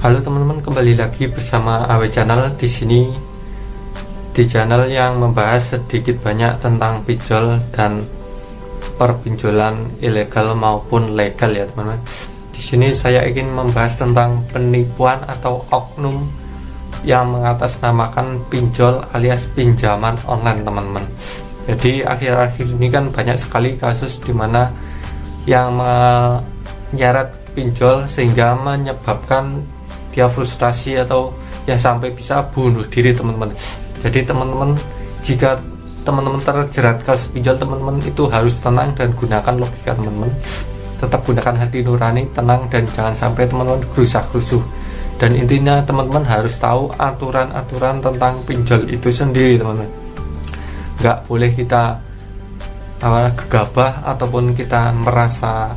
Halo teman-teman, kembali lagi bersama AW Channel di sini, di channel yang membahas sedikit banyak tentang pinjol dan perpinjolan ilegal maupun legal ya teman-teman. Di sini saya ingin membahas tentang penipuan atau oknum yang mengatasnamakan pinjol alias pinjaman online teman-teman. Jadi akhir-akhir ini kan banyak sekali kasus di mana yang menyeret pinjol sehingga menyebabkan dia frustasi atau ya sampai bisa bunuh diri teman-teman. Jadi teman-teman, jika teman-teman terjerat kasus pinjol, teman-teman itu harus tenang dan gunakan logika teman-teman. Tetap gunakan hati nurani, tenang, dan jangan sampai teman-teman gerusak-gerusuh. Dan intinya teman-teman harus tahu aturan-aturan tentang pinjol itu sendiri teman-teman. Nggak boleh kita gegabah ataupun kita merasa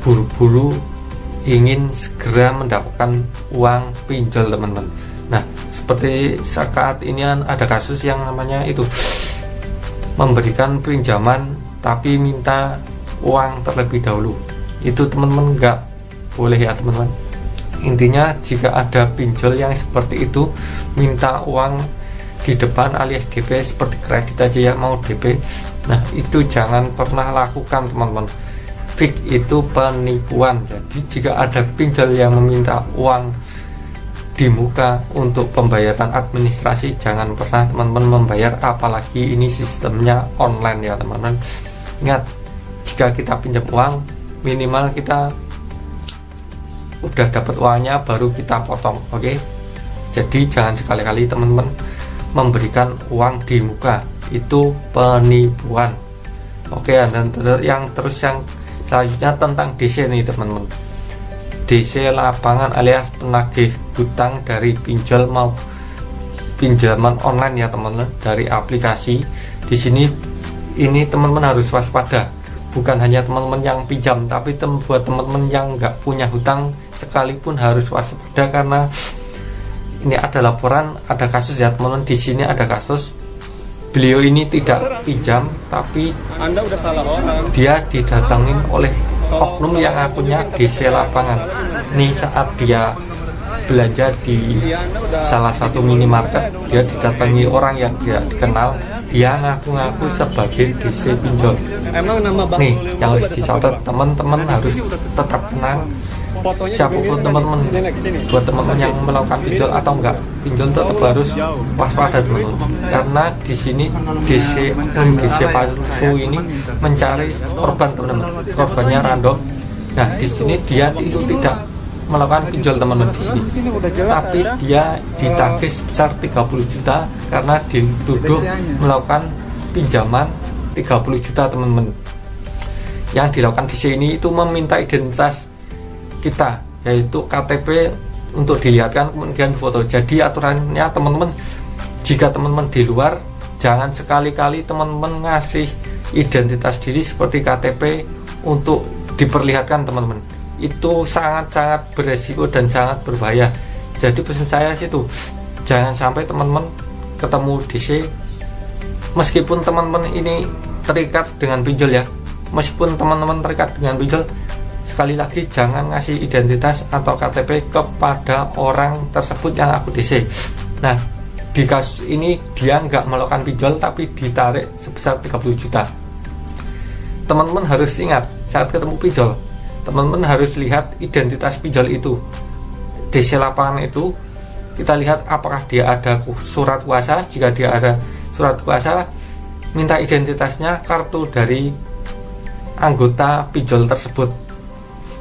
buru-buru ingin segera mendapatkan uang pinjol teman-teman. Nah, seperti saat ini ada kasus yang namanya itu memberikan pinjaman tapi minta uang terlebih dahulu. Itu teman-teman nggak boleh ya teman-teman. Intinya jika ada pinjol yang seperti itu minta uang di depan alias DP seperti kredit aja ya, mau DP, nah itu jangan pernah lakukan teman-teman. Fix itu penipuan. Jadi jika ada pinjol yang meminta uang di muka untuk pembayaran administrasi, jangan pernah teman-teman membayar, apalagi ini sistemnya online ya teman-teman. Ingat, jika kita pinjam uang minimal kita udah dapat uangnya baru kita potong, oke? Jadi jangan sekali-kali teman-teman memberikan uang di muka, itu penipuan. Oke, dan yang selanjutnya tentang DC nih teman-teman. DC lapangan alias penagih hutang dari pinjol mau pinjaman online ya teman-teman, dari aplikasi. Di sini ini teman-teman harus waspada. Bukan hanya teman-teman yang pinjam, tapi buat teman-teman yang nggak punya hutang sekalipun harus waspada, karena ini ada laporan, ada kasus ya teman-teman. Di sini ada kasus beliau ini tidak pinjam, tapi Anda udah salah orang. dia didatangin oleh oknum yang akunnya DC lapangan. Nih saat dia belanja di salah satu minimarket, dia didatangi orang yang tidak dikenal. Dia ngaku-ngaku sebagai DC pinjol. Emang nama Nih yang harus dicatat, teman-teman harus tetap tenang. Siapapun teman-teman, buat teman-teman yang melakukan pinjol atau enggak pinjol, tetap harus waspada teman-teman, karena di sini DC palsu ini mencari korban teman-teman, korbannya random. Nah di sini dia itu tidak melakukan pinjol teman-teman di sini, tapi dia ditagih sebesar 30 juta karena dituduh melakukan pinjaman 30 juta teman-teman. Yang dilakukan di sini itu meminta identitas kita, yaitu KTP untuk dilihatkan, kemudian foto. Jadi aturannya teman-teman, jika teman-teman di luar, jangan sekali-kali teman-teman ngasih identitas diri seperti KTP untuk diperlihatkan teman-teman. Itu sangat-sangat beresiko dan sangat berbahaya. Jadi pesan saya situ, jangan sampai teman-teman ketemu DC, meskipun teman-teman ini terikat dengan pinjol ya, meskipun teman-teman terikat dengan pinjol, sekali lagi jangan ngasih identitas atau KTP kepada orang tersebut yang aku DC. Nah di kasus ini dia nggak melakukan pinjol tapi ditarik sebesar 30 juta. Teman-teman harus ingat, saat ketemu pinjol teman-teman harus lihat identitas pinjol itu. DC lapangan itu kita lihat apakah dia ada surat kuasa. Jika dia ada surat kuasa, minta identitasnya, kartu dari anggota pinjol tersebut.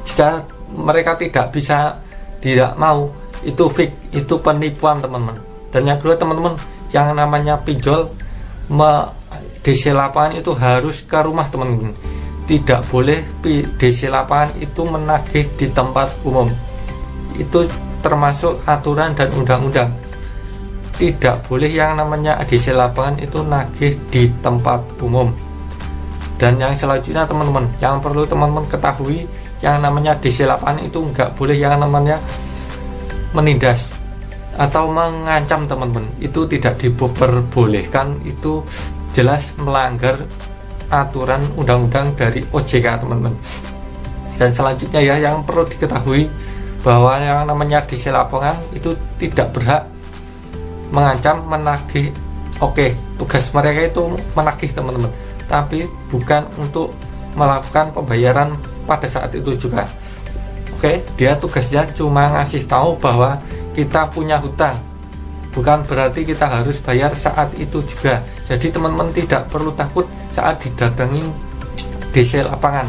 Jika mereka tidak mau, itu fake, itu penipuan teman-teman. Dan yang kedua teman-teman, yang namanya pinjol DC lapangan itu harus ke rumah teman-teman. Tidak boleh DC lapangan itu menagih di tempat umum. Itu termasuk aturan dan undang-undang. Tidak boleh yang namanya DC lapangan itu nagih di tempat umum. Dan yang selanjutnya teman-teman, yang perlu teman-teman ketahui, yang namanya DC lapangan itu nggak boleh yang namanya menindas atau mengancam teman-teman. Itu tidak diperbolehkan, itu jelas melanggar aturan undang-undang dari OJK teman-teman. Dan selanjutnya ya, yang perlu diketahui bahwa yang namanya DC lapangan itu tidak berhak mengancam, menagih. Oke, tugas mereka itu menagih teman-teman, tapi bukan untuk melakukan pembayaran pada saat itu juga. Oke, dia tugasnya cuma ngasih tahu bahwa kita punya hutang, bukan berarti kita harus bayar saat itu juga. Jadi teman-teman tidak perlu takut saat didatengin DC lapangan.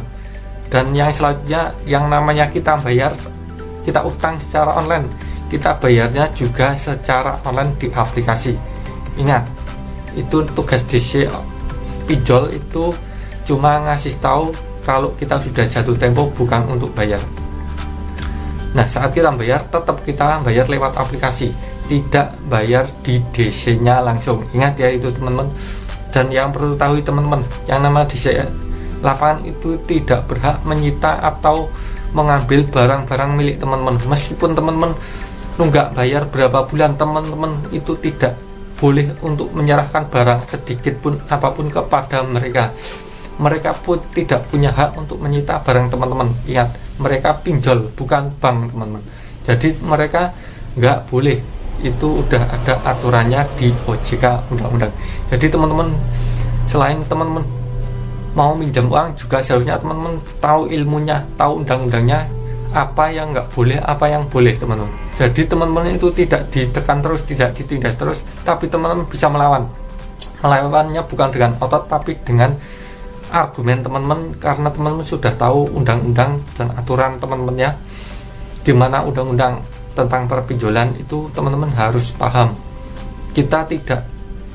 Dan yang selanjutnya, yang namanya kita bayar, kita utang secara online, kita bayarnya juga secara online di aplikasi. Ingat, itu tugas DC pinjol itu cuma ngasih tahu kalau kita sudah jatuh tempo, bukan untuk bayar. Nah, saat kita bayar, tetap kita bayar lewat aplikasi, tidak bayar di DC-nya langsung. Ingat ya itu teman-teman. Dan yang perlu tahu teman-teman, yang nama DC lapangan itu tidak berhak menyita atau mengambil barang-barang milik teman-teman. Meskipun teman-teman nunggak bayar berapa bulan, teman-teman itu tidak boleh untuk menyerahkan barang sedikit pun apapun kepada mereka. Mereka pun tidak punya hak untuk menyita barang teman-teman. Ingat, mereka pinjol, bukan bank teman-teman. Jadi mereka nggak boleh. Itu udah ada aturannya di OJK undang-undang. Jadi teman-teman, selain teman-teman mau minjam uang, juga seharusnya teman-teman tahu ilmunya, tahu undang-undangnya, apa yang nggak boleh, apa yang boleh teman-teman. Jadi teman-teman itu tidak ditekan terus, tidak ditindas terus, tapi teman-teman bisa melawan. Melawannya bukan dengan otot, tapi dengan argumen teman-teman, karena teman-teman sudah tahu undang-undang dan aturan teman-teman ya. Dimana undang-undang tentang perpinjolan itu teman-teman harus paham. Kita tidak,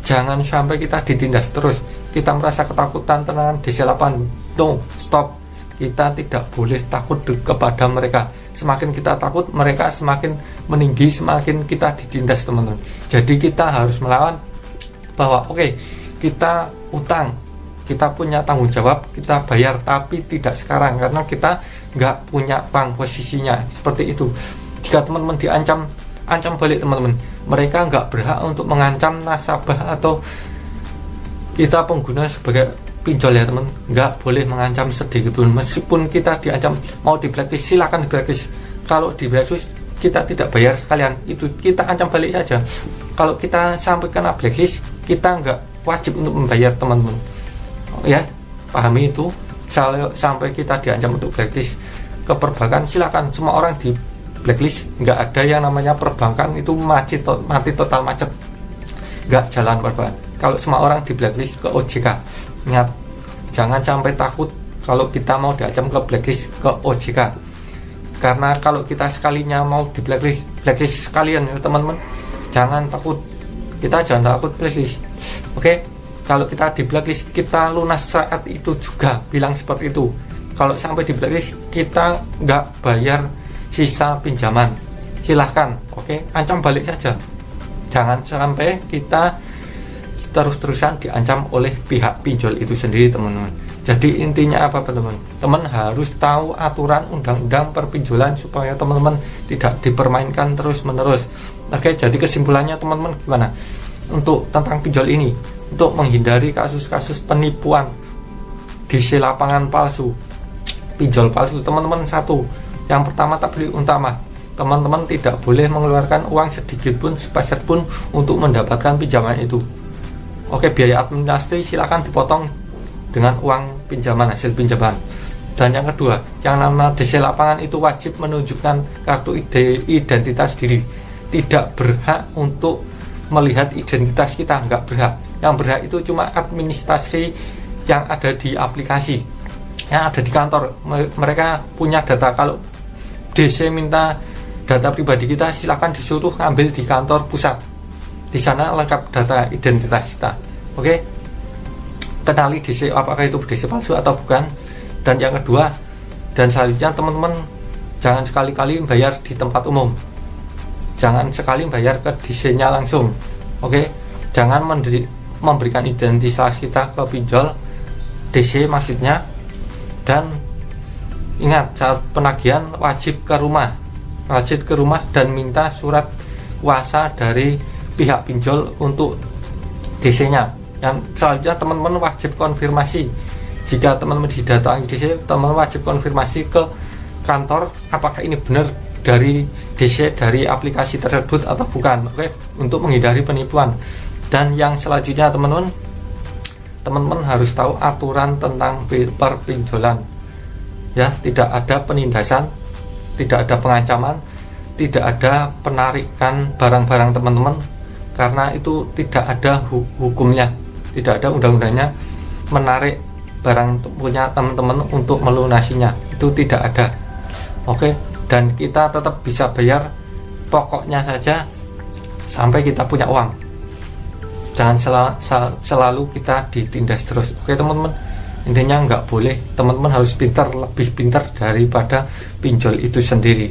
jangan sampai kita ditindas terus, kita merasa ketakutan tentang DC lapangan. No, stop. Kita tidak boleh takut kepada mereka. Semakin kita takut, mereka semakin meninggi, semakin kita ditindas teman-teman. Jadi kita harus melawan bahwa oke, kita utang, kita punya tanggung jawab, kita bayar, tapi tidak sekarang karena kita nggak punya bank posisinya seperti itu. Jika teman-teman diancam, ancam balik teman-teman. Mereka nggak berhak untuk mengancam nasabah atau kita pengguna sebagai pinjol ya teman, nggak boleh mengancam sedikit pun. Meskipun kita diancam mau di blacklist, silakan di blacklist. Kalau di blacklist kita tidak bayar sekalian, itu kita ancam balik saja. Kalau kita sampai kena blacklist, kita nggak wajib untuk membayar teman-teman. Ya, pahami itu. Sampai kita diancam untuk blacklist ke perbankan, silakan. Semua orang di blacklist, nggak ada yang namanya perbankan itu mati total macet, nggak jalan perbankan. Kalau semua orang di blacklist ke OJK. Ingat, jangan sampai takut kalau kita mau diancam ke blacklist ke OJK. Karena kalau kita sekalinya mau di blacklist sekalian ya teman-teman, jangan takut. Kita jangan takut blacklist. Oke, kalau kita di blacklist, kita lunas saat itu juga, bilang seperti itu. Kalau sampai di blacklist, kita nggak bayar sisa pinjaman, silahkan. Oke, ancam balik saja. Jangan sampai kita terus-terusan diancam oleh pihak pinjol itu sendiri teman-teman. Jadi intinya apa teman-teman? Teman harus tahu aturan undang-undang perpinjolan supaya teman-teman tidak dipermainkan terus-menerus. Oke, jadi kesimpulannya teman-teman gimana? Untuk tentang pinjol ini, untuk menghindari kasus-kasus penipuan, DC lapangan palsu, pinjol palsu, teman-teman, satu, yang pertama tablik utama, teman-teman tidak boleh mengeluarkan uang sedikit pun, sepeser pun untuk mendapatkan pinjaman itu. Oke, biaya administrasi silakan dipotong dengan uang pinjaman, hasil pinjaman. Dan yang kedua, yang namanya DC lapangan itu wajib menunjukkan kartu identitas diri. Tidak berhak untuk melihat identitas kita, nggak berhak. Yang berhak itu cuma administrasi yang ada di aplikasi, yang ada di kantor. Mereka punya data. Kalau DC minta data pribadi kita, silakan disuruh ambil di kantor pusat. Di sana lengkap data identitas kita. Oke, kenali DC apakah itu DC palsu atau bukan. Dan yang kedua dan selanjutnya teman-teman, jangan sekali-kali bayar di tempat umum, jangan sekali bayar ke DC-nya langsung. Oke, jangan memberikan identitas kita ke pinjol, DC maksudnya. Dan ingat, saat penagihan wajib ke rumah dan minta surat kuasa dari pihak pinjol untuk DC-nya. Dan selanjutnya teman-teman wajib konfirmasi. Jika teman-teman didatangi DC, teman-teman wajib konfirmasi ke kantor apakah ini benar dari DC dari aplikasi tersebut atau bukan. Oke, untuk menghindari penipuan. Dan yang selanjutnya teman-teman harus tahu aturan tentang perpinjolan ya. Tidak ada penindasan, tidak ada pengancaman, tidak ada penarikan barang-barang teman-teman, karena itu tidak ada hukumnya, tidak ada undang-undangnya menarik barang punya teman-teman untuk melunasinya, itu tidak ada. Oke, dan kita tetap bisa bayar pokoknya saja sampai kita punya uang. Jangan selalu kita ditindas terus. Oke teman-teman, intinya nggak boleh. Teman-teman harus pintar, lebih pintar daripada pinjol itu sendiri.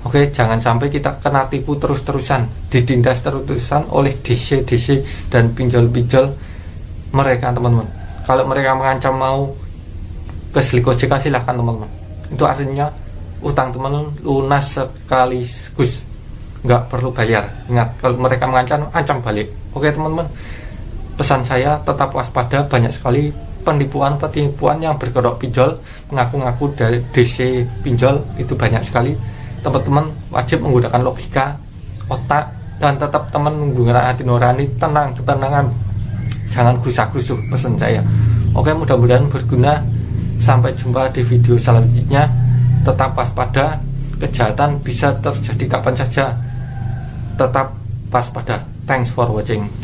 Oke, jangan sampai kita kena tipu terus-terusan, ditindas terus-terusan oleh DC dan pinjol-pinjol mereka teman-teman. Kalau mereka mengancam mau ke Ojek, silahkan teman-teman. Itu artinya utang teman-teman lunas sekaligus, nggak perlu bayar. Ingat, kalau mereka mengancam, ancam balik. Oke teman-teman, pesan saya tetap waspada. Banyak sekali penipuan yang berkedok pinjol, mengaku-ngaku dari DC pinjol, itu banyak sekali. Teman-teman wajib menggunakan logika, otak, dan tetap teman menggunakan hati nurani, tenang, ketenangan, jangan gusah-gusuh, pesan saya. Oke, mudah-mudahan berguna. Sampai jumpa di video selanjutnya. Tetap waspada, kejahatan bisa terjadi kapan saja. Tetap waspada. Thanks for watching.